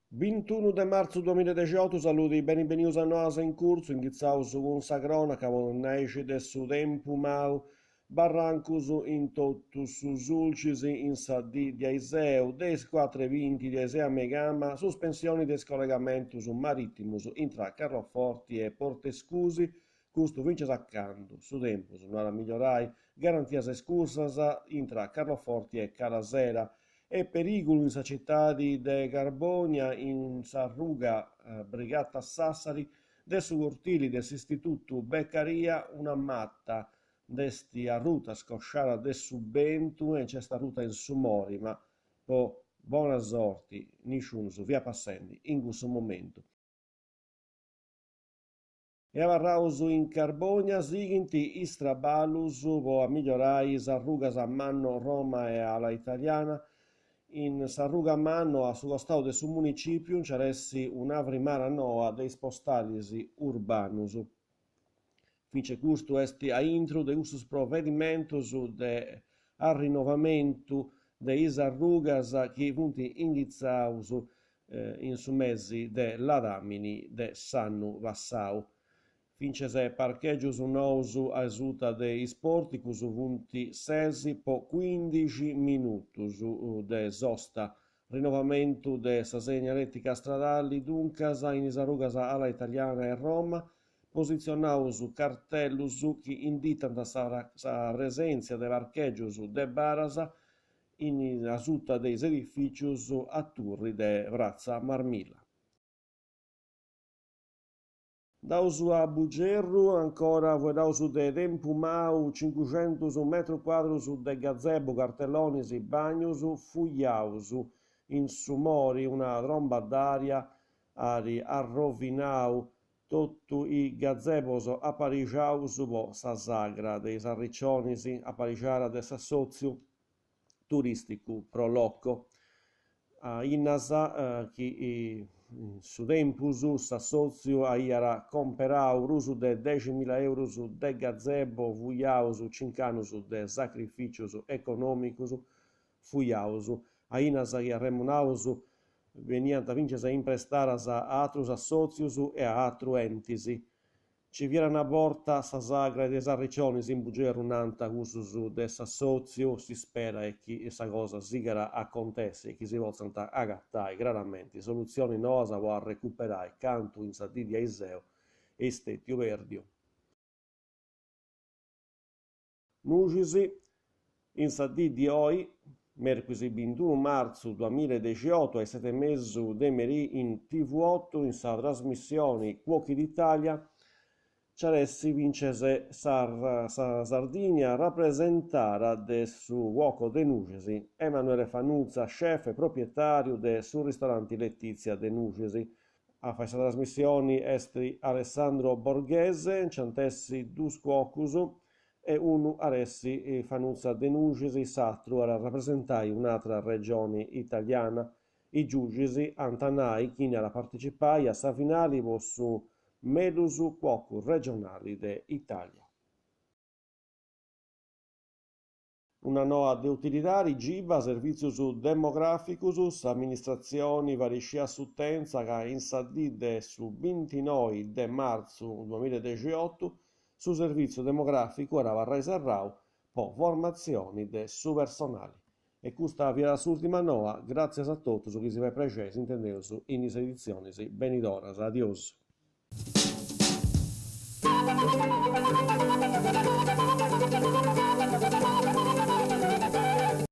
21 de marzo 2018, saluti benvenuti a noi in corso, iniziaus con sa cronaca, con nasce de su tempo mau, barrancus in totus sus ulcis in sa di Aiseu, des 4:20 di Aisea Megama, sospensioni des collegamentus marittimus intra Carloforti e Portescusi, custu vinces accanto, su tempus, non la migliorai, garantias escursas intra Carloforti e Calasera, e pericolo in sa città di De Carbonia, in Sarruga, Brigata Sassari, de su cortili des istituto Beccaria, una matta desti a ruta scosciata de su Bentu e c'è sta ruta in su Mori, ma po buona sorti, nisciun su via passendi in questo momento. E avarraus in Carbonia, siginti istrabalus, po a migliorai sarrugas a manno Roma e alla italiana, in Sarruga a Manno, a sullo stato del suo municipio, c'eressi un'avrimara noa dei postalisi urbanus. Fince custo esti a intro de ustus provedimentos de a rinnovamento de isarrugas che punti ingizzaus in su mesi de ladamini de Sannu Vassau. Fince se parcheggius nous a esuta de isporticus punti sesi po 15 minutus de sosta. Rinnovamento de sa segnaletica stradali duncas in isarrugas alla italiana e Roma, posizionaus cartellus chi inditant sa presenza de parcheggius de barasa in asuta de edificius a turri de Vrazza Marmilla. Daus a Bugerru ancora vodaus de tempu mau 500 metro quadrus de gazebo, cartellonis e bagnus fuiaus in sumori una tromba d'aria ari arrovinau totu i gazebos aparijaus po sa sagra de sarriccionis aparijara de s'assoziu turisticu pro loco. Innasa chi su tempus s'assoziu aiara comperau rusu de 10.000 euros de gazebo fuiaus 5 annus de sacrificius economicus fuiaus. Innasa chi arremunaus veniant vinces imprestaras a atrus associus e a atru entis. Ci vieran a porta sa sagra de sarriccionis in Bugerru nanta cussus de s'assoziu, si spera e chi sa cosa sigara acontesse, chi si possant agattai granamente soluzioni nosa po a recuperare cantu in sa di Aiseu e stetiu perdio. Nugisi in sa di oi, mercoledì 21 marzo 2018 ai 7:30 de merì in TV8 in sa trasmissione Cuochi d'Italia c'eressi vincese sa Sardigna rappresentara de su Cuoco de Nugesi Emanuele Fanuzza, chef e proprietario de su ristorante Letizia de Nugesi. A fare sa trasmissione est Alessandro Borghese, c'antessi dus cuocus e unu aressi Fanuzza de Nugesi, s'atru a rappresentai un'altra regione italiana. I giudici antanai chi ne partecipai a sa finale po su medus cuocu regionali de Italia. Una noa de utilitari giba servizius demograficus, amministrazioni variscia sutenza ca in sa de su 29 de marzo 2018 su servizio demografico era varrai serrau po formazioni de su personali. E questa via l'ultima noa, grazie a tutti su chi si va precesi, intendeus in edizioni benidoras, adios.